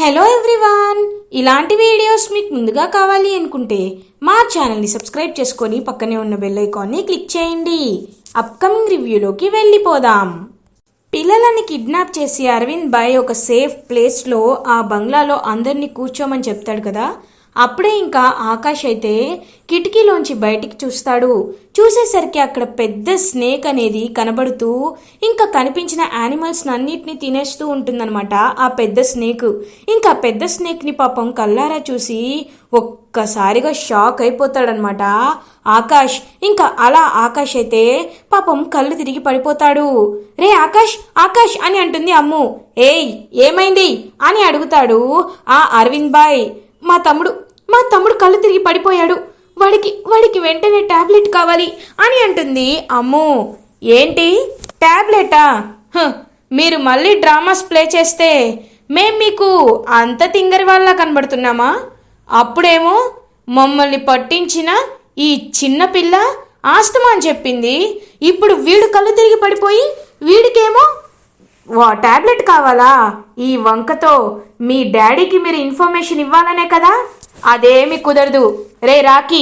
Hello everyone, ఇలాంటి videos మీకు ముందుగా కావాలి అనుకుంటే మా ఛానల్ని సబ్స్క్రైబ్ చేసుకొని పక్కనే ఉన్న బెల్ ఐకాన్ని క్లిక్ చేయండి. అప్కమింగ్ రివ్యూలోకి వెళ్ళిపోదాం. పిల్లలని కిడ్నాప్ చేసి అరవింద్ బాయ్ ఒక సేఫ్ ప్లేస్లో ఆ బంగ్లాలో అందరినీ కూర్చోమని చెప్తాడు కదా. అప్పుడే ఇంకా ఆకాష్ అయితే కిటికీలోంచి బయటికి చూస్తాడు. చూసేసరికి అక్కడ పెద్ద స్నేక్ అనేది కనబడుతూ ఇంకా కనిపించిన యానిమల్స్ అన్నిటిని తినేస్తూ ఉంటుందన్నమాట ఆ పెద్ద స్నేక్. ఇంకా పెద్ద స్నేక్ని పాపం కల్లారా చూసి ఒక్కసారిగా షాక్ అయిపోతాడనమాట ఆకాష్. ఇంకా అలా ఆకాష్ అయితే పాపం కళ్ళు తిరిగి పడిపోతాడు. రే ఆకాష్ ఆకాష్ అని అంటుంది అమ్ము. ఏయ్ ఏమైంది అని అడుగుతాడు ఆ అరవింద్ బాయ్. మా తమ్ముడు కళ్ళు తిరిగి పడిపోయాడు, వాడికి వెంటనే టాబ్లెట్ కావాలి అని అంటుంది అమ్ము. ఏంటి టాబ్లెటా? మీరు మళ్ళీ డ్రామాస్ ప్లే చేస్తే మేం మీకు అంత తింగరి వాళ్ళ కనబడుతున్నామా? అప్పుడేమో మమ్మల్ని పట్టించిన ఈ చిన్న పిల్ల ఆస్తమా అని చెప్పింది, ఇప్పుడు వీడు కళ్ళు తిరిగి పడిపోయి వీడికేమో టాబ్లెట్ కావాలా? ఈ వంకతో మీ డాడీకి మీరు ఇన్ఫర్మేషన్ ఇవ్వాలనే కదా. అదేమి కుదరదు. రే రాకీ,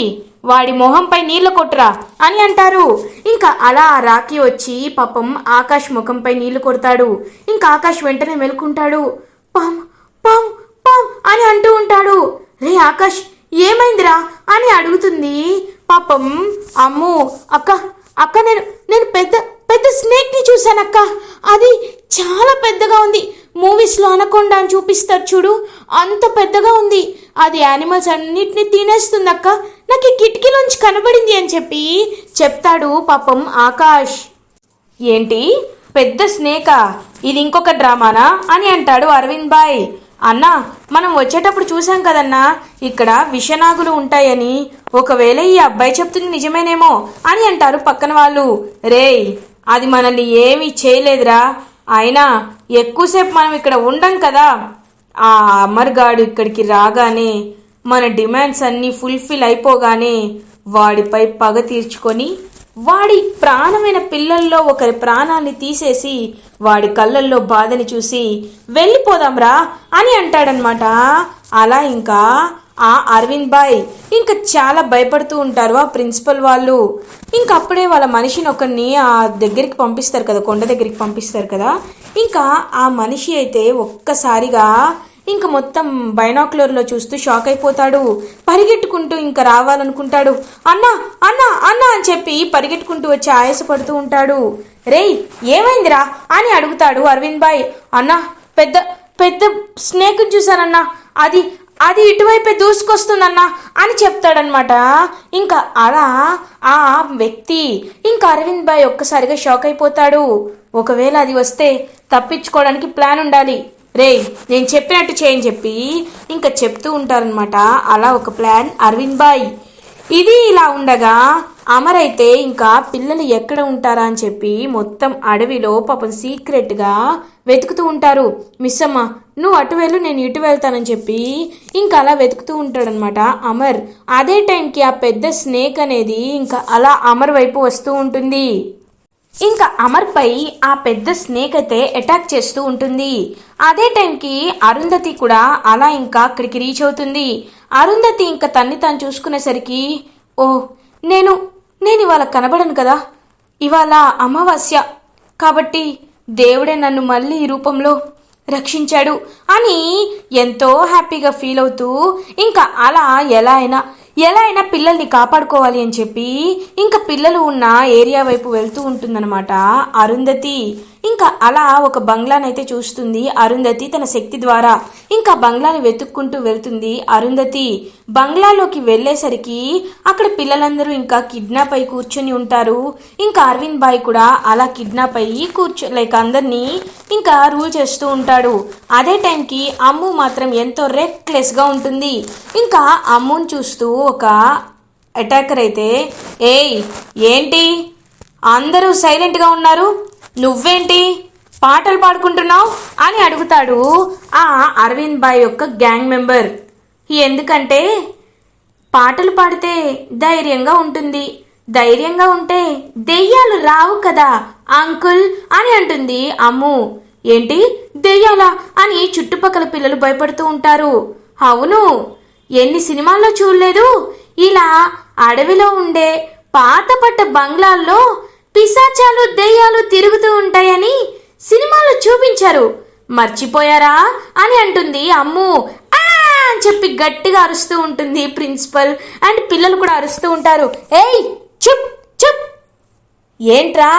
వాడి మొహంపై నీళ్లు కొట్టురా అని అంటారు. ఇంకా అలా రాకీ వచ్చి పాపం ఆకాష్ ముఖంపై నీళ్లు కొడతాడు. ఇంకా ఆకాష్ వెంటనే మెలుకుంటాడు. పామ్ పామ్ పామ్ అని అంటూ ఉంటాడు. రే ఆకాష్ ఏమైందిరా అని అడుగుతుంది పాపం అమ్ము. అక్క నేను పెద్ద స్నేక్ ని చూశానక్క, అది చాలా పెద్దగా ఉంది. మూవీస్లో అనకొండ అని చూపిస్తారు చూడు, అంత పెద్దగా ఉంది. అది యానిమల్స్ అన్నిటిని తినేస్తుంది అక్క, నాకు ఈ కిటికీలోంచి కనబడింది అని చెప్పి చెప్తాడు పాపం ఆకాష్. ఏంటి పెద్ద స్నేకా? ఇది ఇంకొక డ్రామానా అని అంటాడు అరవింద్ బాయ్. అన్నా, మనం వచ్చేటప్పుడు చూసాం కదన్నా ఇక్కడ విషనాగులు ఉంటాయని, ఒకవేళ ఈ అబ్బాయి చెప్తుంది నిజమేనేమో అని అంటారు పక్కన వాళ్ళు. రేయ్ అది మనల్ని ఏమీ చేయలేదురా, అయినా ఎక్కువసేపు మనం ఇక్కడ ఉండం కదా. ఆ అమర్గాడు ఇక్కడికి రాగానే మన డిమాండ్స్ అన్నీ ఫుల్ఫిల్ అయిపోగానే వాడిపై పగ తీర్చుకొని వాడి ప్రాణమైన పిల్లల్లో ఒకరి ప్రాణాన్ని తీసేసి వాడి కళ్ళల్లో బాధని చూసి వెళ్ళిపోదాంరా అని అంటాడనమాట. అలా ఇంకా ఆ అరవింద్ బాయ్ ఇంకా చాలా భయపడుతూ ఉంటారు ఆ ప్రిన్సిపల్ వాళ్ళు. ఇంకా అప్పుడే వాళ్ళ మనిషిని ఒకరిని ఆ దగ్గరికి పంపిస్తారు కదా, కొండ దగ్గరికి పంపిస్తారు కదా. ఇంకా ఆ మనిషి అయితే ఒక్కసారిగా ఇంకా మొత్తం బైనాక్యులర్లో చూస్తూ షాక్ అయిపోతాడు. పరిగెట్టుకుంటూ ఇంకా రావాలనుకుంటాడు. అన్నా అన్నా అన్నా అని చెప్పి పరిగెట్టుకుంటూ వచ్చి ఆయాసపడుతూ ఉంటాడు. రేయ్ ఏమైందిరా అని అడుగుతాడు అరవింద్ బాయ్. అన్నా పెద్ద పెద్ద స్నేక్ చూశానన్నా, అది ఇటువైపే దూసుకొస్తుందన్నా అని చెప్తాడనమాట. ఇంకా అలా ఆ వ్యక్తి ఇంకా అరవింద్ బాయ్ ఒక్కసారిగా షాక్ అయిపోతాడు. ఒకవేళ అది వస్తే తప్పించుకోవడానికి ప్లాన్ ఉండాలి. రేయ్ నేను చెప్పినట్టు చేయని చెప్పి ఇంకా చెప్తూ ఉంటారనమాట. అలా ఒక ప్లాన్ అరవింద్ బాయ్. ఇది ఇలా ఉండగా అమర్ అయితే ఇంకా పిల్లలు ఎక్కడ ఉంటారా అని చెప్పి మొత్తం అడవిలో పాపం సీక్రెట్గా వెతుకుతూ ఉంటారు. మిస్ అమ్మ నువ్వు అటు వెళ్ళు, నేను ఇటు వెళ్తానని చెప్పి ఇంకా అలా వెతుకుతూ ఉంటాడనమాట అమర్. అదే టైంకి ఆ పెద్ద స్నేక్ అనేది ఇంకా అలా అమర్ వైపు వస్తూ ఉంటుంది. ఇంకా అమర్పై ఆ పెద్ద స్నేక్ అయితే అటాక్ చేస్తూ ఉంటుంది. అదే టైంకి అరుంధతి కూడా అలా ఇంకా అక్కడికి రీచ్ అవుతుంది. అరుంధతి ఇంకా తన్ని తాను చూసుకునేసరికి, ఓ నేను ఇవాళ కనబడను కదా, ఇవాళ అమావాస్య కాబట్టి దేవుడే నన్ను మళ్ళీ ఈ రూపంలో రక్షించాడు అని ఎంతో హ్యాపీగా ఫీల్ అవుతూ ఇంకా అలా ఎలా అయినా పిల్లల్ని కాపాడుకోవాలి అని చెప్పి ఇంకా పిల్లలు ఉన్న ఏరియా వైపు వెళ్తూ ఉంటుందన్నమాట అరుంధతి. ఇంకా అలా ఒక బంగ్లానైతే చూస్తుంది అరుంధతి తన శక్తి ద్వారా. ఇంకా బంగ్లాని వెతుక్కుంటూ వెళ్తుంది అరుంధతి. బంగ్లాలోకి వెళ్ళేసరికి అక్కడ పిల్లలందరూ ఇంకా కిడ్నాప్ అయి కూర్చొని ఉంటారు. ఇంకా అరవింద్ బాయ్ కూడా అలా కిడ్నాప్ అయ్యి అందరినీ ఇంకా రూల్ చేస్తూ ఉంటాడు. అదే టైంకి అమ్ము మాత్రం ఎంతో రెక్లెస్గా ఉంటుంది. ఇంకా అమ్ముని చూస్తూ ఒక అటాకర్ అయితే, ఏయ్ ఏంటి అందరూ సైలెంట్గా ఉన్నారు, నువ్వేంటి పాటలు పాడుకుంటున్నావు అని అడుగుతాడు ఆ అరవింద్ బాయ్ యొక్క గ్యాంగ్ మెంబర్. ఎందుకంటే పాటలు పాడితే ధైర్యంగా ఉంటుంది, ధైర్యంగా ఉంటే దెయ్యాలు రావు కదా అంకుల్ అని అంటుంది అమ్ము. ఏంటి దెయ్యాలా అని చుట్టుపక్కల పిల్లలు భయపడుతూ ఉంటారు. అవును, ఎన్ని సినిమాల్లో చూడలేదు, ఇలా అడవిలో ఉండే పాతపట్ట బంగ్లాల్లో పిశాచాలు దెయ్యాలు తిరుగుతూ ఉంటాయని సినిమాలో చూపించారు, మర్చిపోయారా అని అంటుంది అమ్ము. అని చెప్పి గట్టిగా అరుస్తూ ఉంటుంది ప్రిన్సిపల్. అండ్ పిల్లలు కూడా అరుస్తూ ఉంటారు. ఏయ్ చుప్ చుప్, ఏంట్రా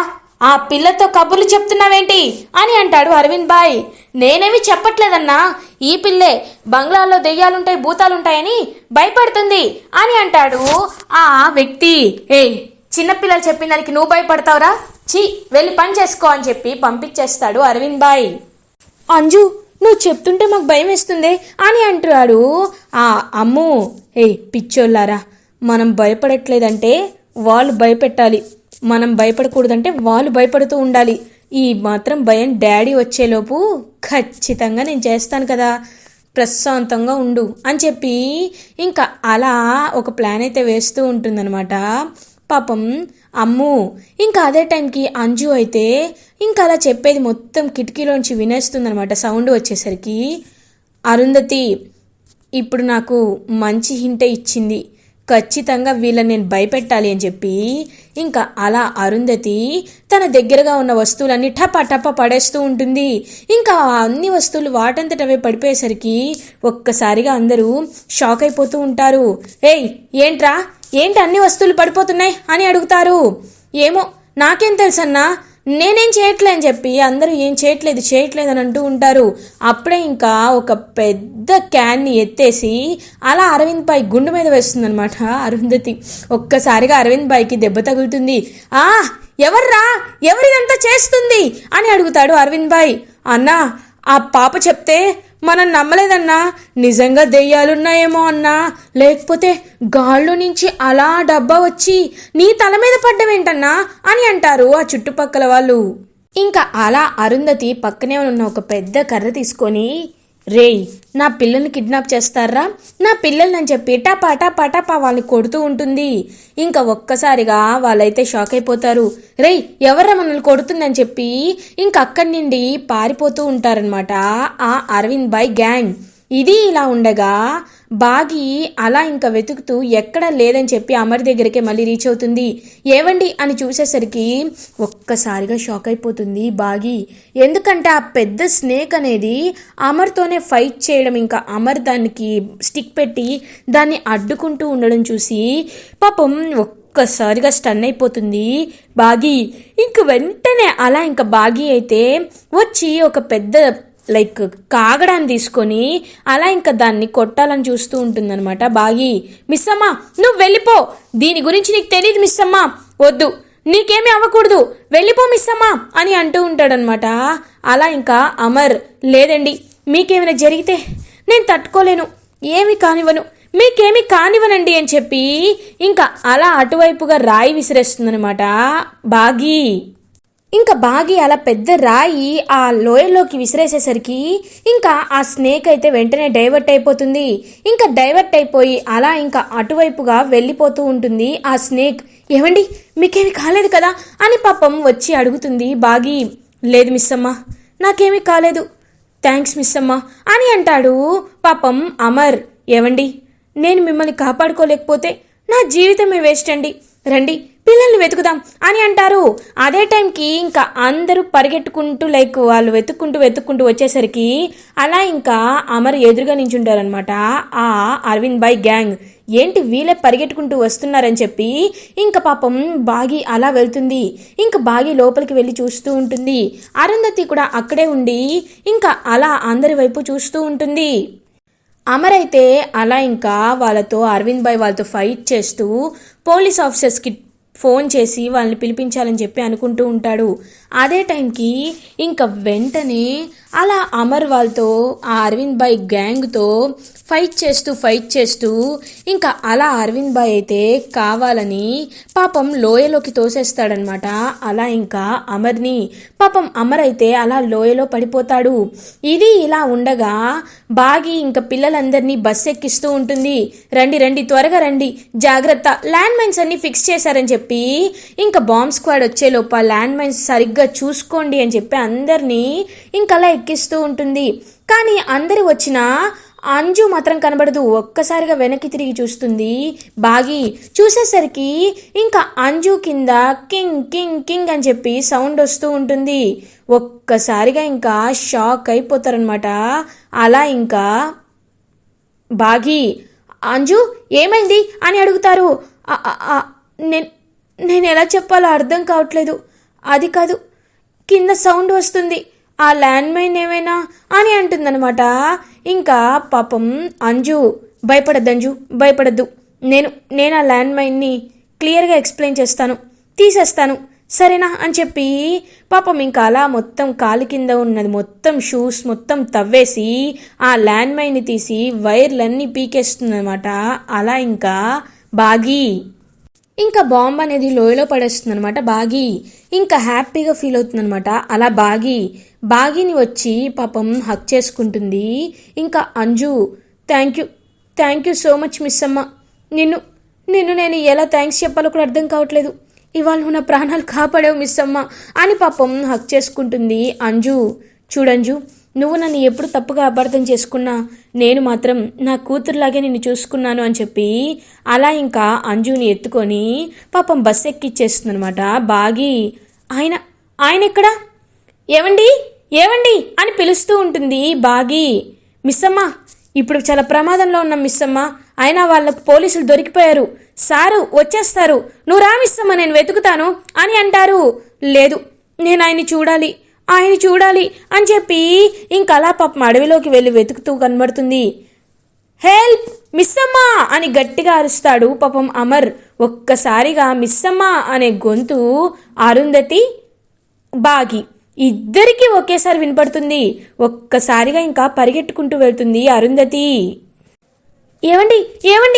ఆ పిల్లతో కబుర్లు చెప్తున్నావేంటి అని అంటాడు అరవింద్ బాయ్. నేనేమి చెప్పట్లేదన్నా, ఈ పిల్లే బంగ్లాల్లో దెయ్యాలుంటాయి భూతాలుంటాయని భయపడుతుంది అని అంటాడు ఆ వ్యక్తి. ఏయ్ చిన్నపిల్లలు చెప్పిన దానికి నువ్వు భయపడతావురా, ఛీ వెళ్ళి పని చేసుకో అని చెప్పి పంపించేస్తాడు అరవింద్ బాయ్. అంజు నువ్వు చెప్తుంటే మాకు భయం వేస్తుంది అని అంటాడు ఆ అమ్ము. ఏయ్ పిచ్చోళ్ళారా, మనం భయపడట్లేదంటే వాళ్ళు భయపెట్టాలి, మనం భయపడకూడదంటే వాళ్ళు భయపడుతూ ఉండాలి. ఈ మాత్రం భయం డాడీ వచ్చేలోపు ఖచ్చితంగా నేను చేస్తాను కదా, ప్రశాంతంగా ఉండు అని చెప్పి ఇంకా అలా ఒక ప్లాన్ అయితే వేస్తూ ఉంటుందన్నమాట పాపం అమ్ము. ఇంకా అదే టైంకి అంజు అయితే ఇంకా అలా చెప్పేది మొత్తం కిటికీలోంచి వినేస్తుందనమాట. సౌండ్ వచ్చేసరికి అరుంధతి ఇప్పుడు నాకు మంచి హింటే ఇచ్చింది, ఖచ్చితంగా వీళ్ళని నేను భయపెట్టాలి అని చెప్పి ఇంకా అలా అరుంధతి తన దగ్గరగా ఉన్న వస్తువులన్నీ టపా టపా పడేస్తూ ఉంటుంది. ఇంకా అన్ని వస్తువులు వాటంతటవే పడిపోయేసరికి ఒక్కసారిగా అందరూ షాక్ అయిపోతూ ఉంటారు. ఏయ్ ఏంట్రా, ఏంటి అన్ని వస్తువులు పడిపోతున్నాయి అని అడుగుతారు. ఏమో నాకేం తెలుసన్నా, నేనేం చేయట్లే అని చెప్పి అందరూ ఏం చేయట్లేదు అని అంటూ ఉంటారు. అప్పుడే ఇంకా ఒక పెద్ద క్యాన్ని ఎత్తేసి అలా అరవింద్ బాయ్ గుండు మీద వేస్తుందనమాట అరుంధతి. ఒక్కసారిగా అరవింద్ బాయ్కి దెబ్బ తగులుతుంది. ఎవర్రా, ఎవరిదంతా చేస్తుంది అని అడుగుతాడు అరవింద్ బాయ్. అన్నా ఆ పాప చెప్తే మనం నమ్మలేదన్నా, నిజంగా దెయ్యాలున్నాయేమో అన్నా, లేకపోతే గాల్లో నుంచి అలా డబ్బా వచ్చి నీ తల మీద పడ్డవేంటన్నా అని అంటారు ఆ చుట్టుపక్కల వాళ్ళు. ఇంకా అలా అరుంధతి పక్కనే ఉన్న ఒక పెద్ద కర్ర తీసుకొని, రేయ్ నా పిల్లల్ని కిడ్నాప్ చేస్తారా, నా పిల్లల్ని అని చెప్పి టపా వాళ్ళని కొడుతూ ఉంటుంది. ఇంకా ఒక్కసారిగా వాళ్ళైతే షాక్ అయిపోతారు. రేయ్ ఎవర్రా మనల్ని కొడుతుందని చెప్పి ఇంక అక్కడి నుండి పారిపోతూ ఉంటారనమాట ఆ అరవింద్ బాయ్ గ్యాంగ్. ఇది ఇలా ఉండగా బాగి అలా ఇంకా వెతుకుతూ ఎక్కడా లేదని చెప్పి అమర్ దగ్గరికే మళ్ళీ రీచ్ అవుతుంది. ఏవండి అని చూసేసరికి ఒక్కసారిగా షాక్ అయిపోతుంది బాగి. ఎందుకంటే ఆ పెద్ద స్నేక్ అనేది అమర్తోనే ఫైట్ చేయడం, ఇంకా అమర్ దానికి స్టిక్ పెట్టి దాన్ని అడ్డుకుంటూ ఉండడం చూసి పాపం ఒక్కసారిగా స్టన్ అయిపోతుంది బాగి. ఇంక వెంటనే అలా ఇంకా బాగి అయితే వచ్చి ఒక పెద్ద కాగడాన్ని తీసుకొని అలా ఇంకా దాన్ని కొట్టాలని చూస్తూ ఉంటుందన్నమాట బాగి. మిస్సమ్మ నువ్వు వెళ్ళిపో, దీని గురించి నీకు తెలియదు మిస్సమ్మ, వద్దు నీకేమీ అవ్వకూడదు, వెళ్ళిపో మిస్సమ్మ అని అంటూ ఉంటాడనమాట. అలా ఇంకా అమర్, లేదండి మీకేమైనా జరిగితే నేను తట్టుకోలేను, ఏమీ కానివ్వను, మీకేమీ కానివ్వనండి అని చెప్పి ఇంకా అలా అటువైపుగా రాయి విసిరేస్తుందనమాట బాగి. ఇంకా బాగి అలా పెద్ద రాయి ఆ లోయలోకి విసిరేసేసరికి ఇంకా ఆ స్నేక్ అయితే వెంటనే డైవర్ట్ అయిపోతుంది. ఇంకా డైవర్ట్ అయిపోయి అలా ఇంకా అటువైపుగా వెళ్ళిపోతూ ఉంటుంది ఆ స్నేక్. ఏమండి మీకేమీ కాలేదు కదా అని పాపం వచ్చి అడుగుతుంది బాగి. లేదు మిస్సమ్మ, నాకేమీ కాలేదు, థ్యాంక్స్ మిస్సమ్మ అని అంటాడు పాపం అమర్. ఏవండి నేను మిమ్మల్ని కాపాడుకోలేకపోతే నా జీవితమే వేస్ట్ అండి, రండి పిల్లల్ని వెతుకుదాం అని అంటారు. అదే టైంకి ఇంకా అందరూ పరిగెట్టుకుంటూ వాళ్ళు వెతుక్కుంటూ వచ్చేసరికి అలా ఇంకా అమర్ ఎదురుగా నించుంటారనమాట ఆ అరవింద్ బాయ్ గ్యాంగ్. ఏంటి వీళ్ళే పరిగెట్టుకుంటూ వస్తున్నారని చెప్పి ఇంకా పాపం బాగి అలా వెళ్తుంది. ఇంకా బాగి లోపలికి వెళ్ళి చూస్తూ ఉంటుంది. అరుంధతి కూడా అక్కడే ఉండి ఇంకా అలా అందరి వైపు చూస్తూ ఉంటుంది. అమర్ అయితే అలా ఇంకా వాళ్ళతో అరవింద్ బాయ్ వాళ్ళతో ఫైట్ చేస్తూ పోలీస్ ఆఫీసర్స్కి ఫోన్ చేసి వాళ్ళని పిలిపించాలని చెప్పి అనుకుంటూ ఉంటాడు. అదే టైంకి ఇంకా వెంటనే అలా అమర్ వాళ్ళతో ఆ అరవింద్ బాయ్ గ్యాంగ్తో ఫైట్ చేస్తూ ఇంకా అలా అరవింద్ బాయ్ అయితే కావాలని పాపం లోయలోకి తోసేస్తాడనమాట. అలా ఇంకా అమర్ని పాపం అమర్ అయితే అలా లోయలో పడిపోతాడు. ఇది ఇలా ఉండగా బాగి ఇంకా పిల్లలందరినీ బస్ ఎక్కిస్తూ ఉంటుంది. రండి రండి త్వరగా రండి, జాగ్రత్త, ల్యాండ్ మైన్స్ అన్ని ఫిక్స్ చేశారని చెప్పి ఇంకా బాంబ్ స్క్వాడ్ వచ్చేలోపు ల్యాండ్ మైన్స్ సరిగ్గా చూసుకోండి అని చెప్పి అందరినీ ఇంకలా ఎక్కిస్తూ ఉంటుంది. కానీ అందరు వచ్చిన అంజు మాత్రం కనబడదు. ఒక్కసారిగా వెనక్కి తిరిగి చూస్తుంది బాగి. చూసేసరికి ఇంకా అంజు కింద కింగ్ కింగ్ కింగ్ అని చెప్పి సౌండ్ వస్తూ ఉంటుంది. ఒక్కసారిగా ఇంకా షాక్ అయిపోతారనమాట. అలా ఇంకా బాగి అంజు ఏమైంది అని అడుగుతారు. నేను ఎలా చెప్పాలో అర్థం కావట్లేదు. అది కాదు, కింద సౌండ్ వస్తుంది, ఆ ల్యాండ్ మైన్ ఏమైనా అని అంటుందన్నమాట. ఇంకా పాపం అంజు భయపడద్దు, నేను ఆ ల్యాండ్ మైన్ని క్లియర్గా ఎక్స్ప్లెయిన్ చేస్తాను, తీసేస్తాను సరేనా అని చెప్పి పాపం ఇంకా అలా మొత్తం కాలు కింద ఉన్నది మొత్తం షూస్ మొత్తం తవ్వేసి ఆ ల్యాండ్ మైన్ని తీసి వైర్లన్నీ పీకేస్తుంది అనమాట. అలా ఇంకా బాగి ఇంకా బాంబ్ అనేది లోయలో పడేస్తుంది అనమాట. బాగి ఇంకా హ్యాపీగా ఫీల్ అవుతుంది అనమాట. అలా బాగిని వచ్చి పాపం హక్ చేసుకుంటుంది. ఇంకా Anju thank you so much miss అమ్మ, నిన్ను నేను ఎలా థ్యాంక్స్ చెప్పాలో కూడా అర్థం కావట్లేదు, ఇవాళ నువ్వు నా ప్రాణాలు కాపాడావు మిస్ అమ్మ అని పాపం హక్ చేసుకుంటుంది. అంజు చూడంజు, నువ్వు నన్ను ఎప్పుడు తప్పుగా అపార్థం చేసుకున్నా నేను మాత్రం నా కూతురులాగే నిన్ను చూసుకున్నాను అని చెప్పి అలా ఇంకా అంజుని ఎత్తుకొని పాపం బస్ ఎక్కిచ్చేస్తుంది అనమాట. బాగి ఆయన ఎక్కడా, ఏవండి అని పిలుస్తూ ఉంటుంది బాగి. మిస్సమ్మ ఇప్పుడు చాలా ప్రమాదంలో ఉన్నాం మిస్సమ్మ, అయినా వాళ్ళకు పోలీసులు దొరికిపోయారు, సారు వచ్చేస్తారు, నువ్వు రా మిస్సమ్మ నేను వెతుకుతాను అని అంటారు. లేదు, నేను ఆయన చూడాలి అని చెప్పి ఇంకా అలా పాపం అడవిలోకి వెళ్ళి వెతుకుతూ కనబడుతుంది. హెల్ప్ మిస్సమ్మా అని గట్టిగా అరుస్తాడు పాపం అమర్. ఒక్కసారిగా మిస్సమ్మా అనే గొంతు అరుంధతి బాగి ఇద్దరికీ ఒకేసారి వినపడుతుంది. ఒక్కసారిగా ఇంకా పరిగెట్టుకుంటూ వెళ్తుంది అరుంధతి. ఏమండి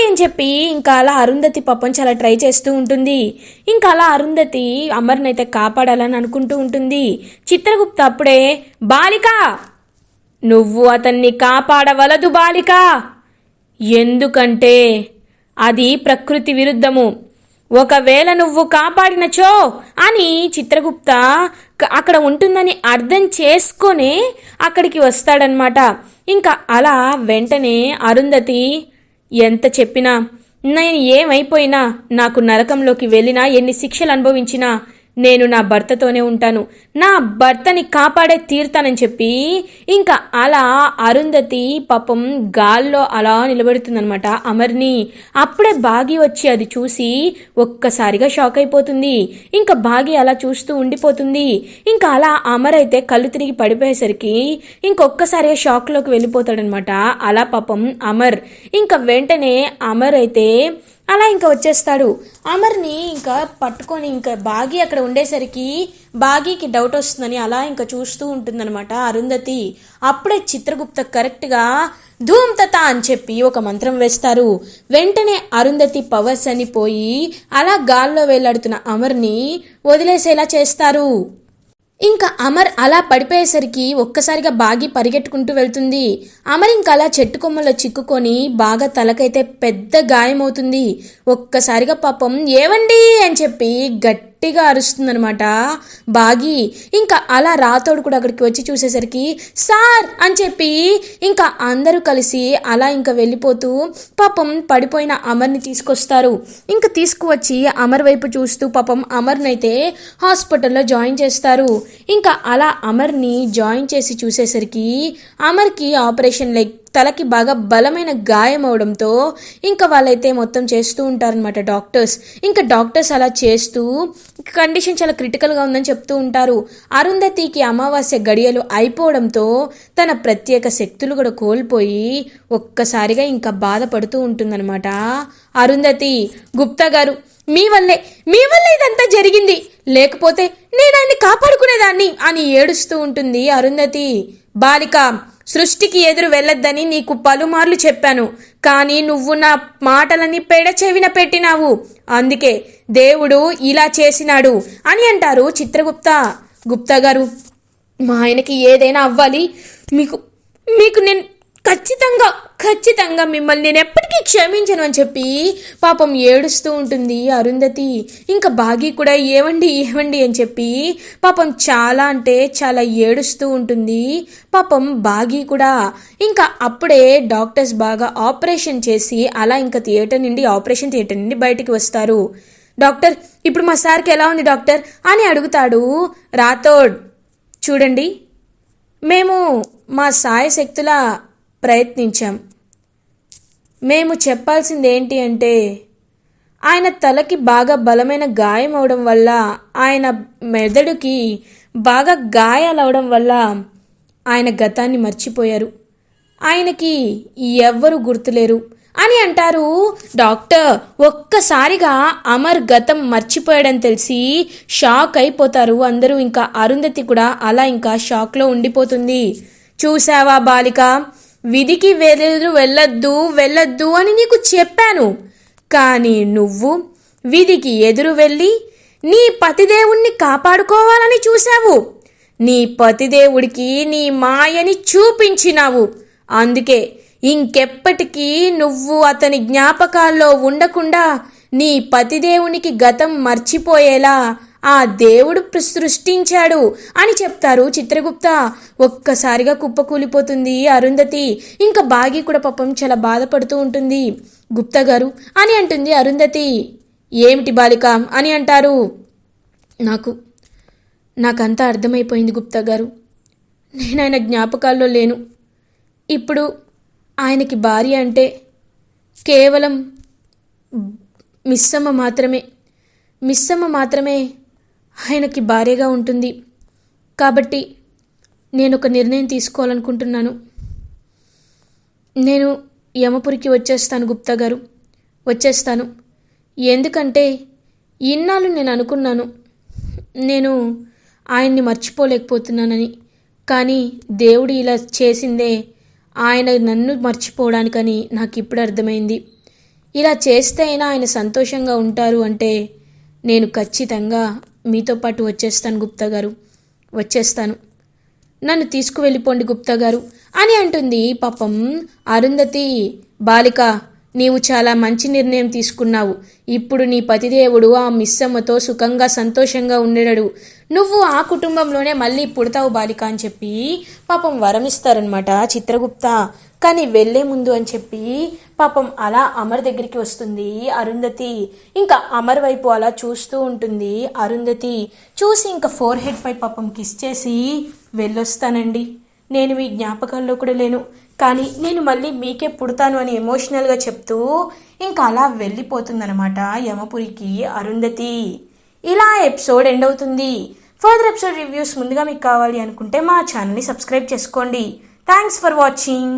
అని చెప్పి ఇంకా అలా అరుంధతి పాపం చాలా ట్రై చేస్తూ ఉంటుంది. ఇంకా అలా అరుంధతి అమర్నైతే కాపాడాలని అనుకుంటూ ఉంటుంది. చిత్రగుప్త అప్పుడే బాలిక, నువ్వు అతన్ని కాపాడవలదు బాలిక, ఎందుకంటే అది ప్రకృతి విరుద్ధము, ఒకవేళ నువ్వు కాపాడినచో అని చిత్రగుప్త అక్కడ ఉంటుందని అర్థం చేసుకొనే అక్కడికి వస్తాడనమాట. ఇంకా అలా వెంటనే అరుంధతి ఎంత చెప్పినా, నేను ఏమైపోయినా, నాకు నరకంలోకి వెళ్ళినా, ఎన్ని శిక్షలు అనుభవించినా నేను నా భర్తతోనే ఉంటాను, నా భర్తని కాపాడే తీరుతానని చెప్పి ఇంకా అలా అరుంధతి పాపం గాల్లో అలా నిలబెడుతుందనమాట అమర్ని. అప్పుడే బాగి వచ్చి అది చూసి ఒక్కసారిగా షాక్ అయిపోతుంది. ఇంకా బాగి అలా చూస్తూ ఉండిపోతుంది. ఇంకా అలా అమర్ అయితే కళ్ళు తిరిగి పడిపోయేసరికి ఇంకొక్కసారిగా షాక్లోకి వెళ్ళిపోతాడనమాట. అలా పాపం అమర్ ఇంకా వెంటనే అమర్ అయితే అలా ఇంకా వచ్చేస్తాడు. అమర్ని ఇంకా పట్టుకొని ఇంకా బాగి అక్కడ ఉండేసరికి బాగికి డౌట్ వస్తుందని అలా ఇంకా చూస్తూ ఉంటుందన్నమాట అరుంధతి. అప్పుడే చిత్రగుప్త కరెక్ట్గా ధూమ్తత అని చెప్పి ఒక మంత్రం వేస్తారు. వెంటనే అరుంధతి పవర్స్ అని పోయి అలా గాల్లో వేలాడుతున్న అమర్ని వదిలేసేలా చేస్తారు. ఇంకా అమర్ అలా పడిపోయేసరికి ఒక్కసారిగా బాగి పరిగెట్టుకుంటూ వెళ్తుంది. అమర్ ఇంకా అలా చెట్టు కొమ్మలో చిక్కుకొని బాగా తలకైతే పెద్ద గాయమవుతుంది. ఒక్కసారిగా పాపం ఏవండి అని చెప్పి గట్టిగా అరుస్తుందనమాట బాగి. ఇంకా అలా రాతోడు కూడా అక్కడికి వచ్చి చూసేసరికి సార్ అని చెప్పి ఇంకా అందరూ కలిసి అలా ఇంకా వెళ్ళిపోతూ పాపం పడిపోయిన అమర్ని తీసుకొస్తారు. ఇంకా తీసుకువచ్చి అమర్ వైపు చూస్తూ పాపం అమర్నైతే హాస్పిటల్లో జాయిన్ చేస్తారు. ఇంకా అలా అమర్ని జాయిన్ చేసి చూసేసరికి అమర్కి ఆపరేషన్ లైక్ తలకి బాగా బలమైన గాయం అవడంతో ఇంకా వాళ్ళైతే మొత్తం చేస్తూ ఉంటారనమాట డాక్టర్స్. ఇంకా డాక్టర్స్ అలా చేస్తూ కండిషన్ చాలా క్రిటికల్గా ఉందని చెప్తూ ఉంటారు. అరుంధతికి అమావాస్య గడియలు అయిపోవడంతో తన ప్రత్యేక శక్తులు కూడా కోల్పోయి ఒక్కసారిగా ఇంకా బాధపడుతూ ఉంటుందన్నమాట అరుంధతి. గుప్తా గారు మీ వల్లే ఇదంతా జరిగింది, లేకపోతే నేను ఆయన్ని కాపాడుకునేదాన్ని అని ఏడుస్తూ ఉంటుంది అరుంధతి. బాలిక, సృష్టికి ఎదురు వెళ్ళొద్దని నీకు పలుమార్లు చెప్పాను, కానీ నువ్వు నా మాటలని పెడచెవిన పెట్టినావు. అందుకే దేవుడు ఇలా చేసినాడు అని అంటారు చిత్రగుప్త. గుప్తా గారు, మా ఆయనకి ఏదైనా అవ్వాలి, మీకు మీకు నేను ఖచ్చితంగా మిమ్మల్ని నేను ఎప్పటికీ క్షమించను అని చెప్పి పాపం ఏడుస్తూ ఉంటుంది అరుంధతి. ఇంకా బాగి కూడా ఏవండి అని చెప్పి పాపం చాలా అంటే చాలా ఏడుస్తూ ఉంటుంది పాపం బాగి కూడా. ఇంకా అప్పుడే డాక్టర్స్ బాగా ఆపరేషన్ చేసి అలా ఇంకా ఆపరేషన్ థియేటర్ నుండి బయటికి వస్తారు. డాక్టర్, ఇప్పుడు మా సార్కి ఎలా ఉంది డాక్టర్ అని అడుగుతాడు రాథోడ్. చూడండి, మేము మా సాయశక్తులా ప్రయత్నించాం. మేము చెప్పాల్సింది ఏంటి అంటే, ఆయన తలకి బాగా బలమైన గాయం అవడం వల్ల, ఆయన మెదడుకి బాగా గాయాలవడం వల్ల ఆయన గతాన్ని మర్చిపోయారు. ఆయనకి ఎవ్వరూ గుర్తులేరు అని అంటారు డాక్టర్. ఒక్కసారిగా అమర్ గతం మర్చిపోయాడని తెలిసి షాక్ అయిపోతారు అందరూ. ఇంకా అరుంధతి కూడా అలా ఇంకా షాక్లో ఉండిపోతుంది. చూసావా బాలిక, విధికి వెళ్ళొద్దు అని నీకు చెప్పాను, కానీ నువ్వు విధికి ఎదురు వెళ్ళి నీ పతిదేవుణ్ణి కాపాడుకోవాలని చూశావు. నీ పతిదేవుడికి నీ మాయని చూపించినావు. అందుకే ఇంకెప్పటికీ నువ్వు అతని జ్ఞాపకాల్లో ఉండకుండా నీ పతిదేవునికి గతం మర్చిపోయేలా ఆ దేవుడు సృష్టించాడు అని చెప్తారు చిత్రగుప్త. ఒక్కసారిగా కుప్పకూలిపోతుంది అరుంధతి. ఇంకా బాగి కూడా పాపం చాలా బాధపడుతూ ఉంటుంది. గుప్తా గారు అని అంటుంది అరుంధతి. ఏమిటి బాలిక అని అంటారు. నాకంతా అర్థమైపోయింది గుప్తా గారు. నేను ఆయన జ్ఞాపకాల్లో లేను. ఇప్పుడు ఆయనకి భార్య అంటే కేవలం మిస్సమ్మ మాత్రమే ఆయనకి భార్యగా ఉంటుంది. కాబట్టి నేను ఒక నిర్ణయం తీసుకోవాలనుకుంటున్నాను. నేను యమపురికి వచ్చేస్తాను గుప్తా గారు, వచ్చేస్తాను. ఎందుకంటే ఇన్నాళ్ళు నేను అనుకున్నాను నేను ఆయన్ని మర్చిపోలేకపోతున్నానని, కానీ దేవుడు ఇలా చేసిందే ఆయన నన్ను మర్చిపోవడానికని నాకు ఇప్పుడు అర్థమైంది. ఇలా చేస్తే అయినా ఆయన సంతోషంగా ఉంటారు అంటే నేను ఖచ్చితంగా మీతో పాటు వచ్చేస్తాను గుప్తా గారు, వచ్చేస్తాను. నన్ను తీసుకువెళ్ళిపోండి గుప్తా గారు అని అంటుంది పాపం అరుంధతి. బాలిక, నీవు చాలా మంచి నిర్ణయం తీసుకున్నావు. ఇప్పుడు నీ పతిదేవుడు ఆ మిస్సమ్మతో సుఖంగా సంతోషంగా ఉండేడు. నువ్వు ఆ కుటుంబంలోనే మళ్ళీ పుడతావు బాలిక అని చెప్పి పాపం వరమిస్తారనమాట చిత్రగుప్త. కానీ వెళ్లే ముందు అని చెప్పి పాపం అలా అమర్ దగ్గరికి వస్తుంది అరుంధతి. ఇంకా అమర్ వైపు అలా చూస్తూ ఉంటుంది అరుంధతి. చూసి ఇంకా ఫోర్ హెడ్ పై పాపం కిస్ చేసి వెళ్ళొస్తానండి, నేను మీ జ్ఞాపకాల్లో కూడా లేను, కానీ నేను మళ్ళీ మీకే పుడతాను అని ఎమోషనల్గా చెప్తూ ఇంకా అలా వెళ్ళిపోతుందనమాట యమపురికి అరుంధతి. ఇలా ఎపిసోడ్ ఎండ్ అవుతుంది. ఫర్దర్ ఎపిసోడ్ రివ్యూస్ ముందుగా మీకు కావాలి అనుకుంటే మా ఛానల్ని సబ్స్క్రైబ్ చేసుకోండి. Thanks for watching.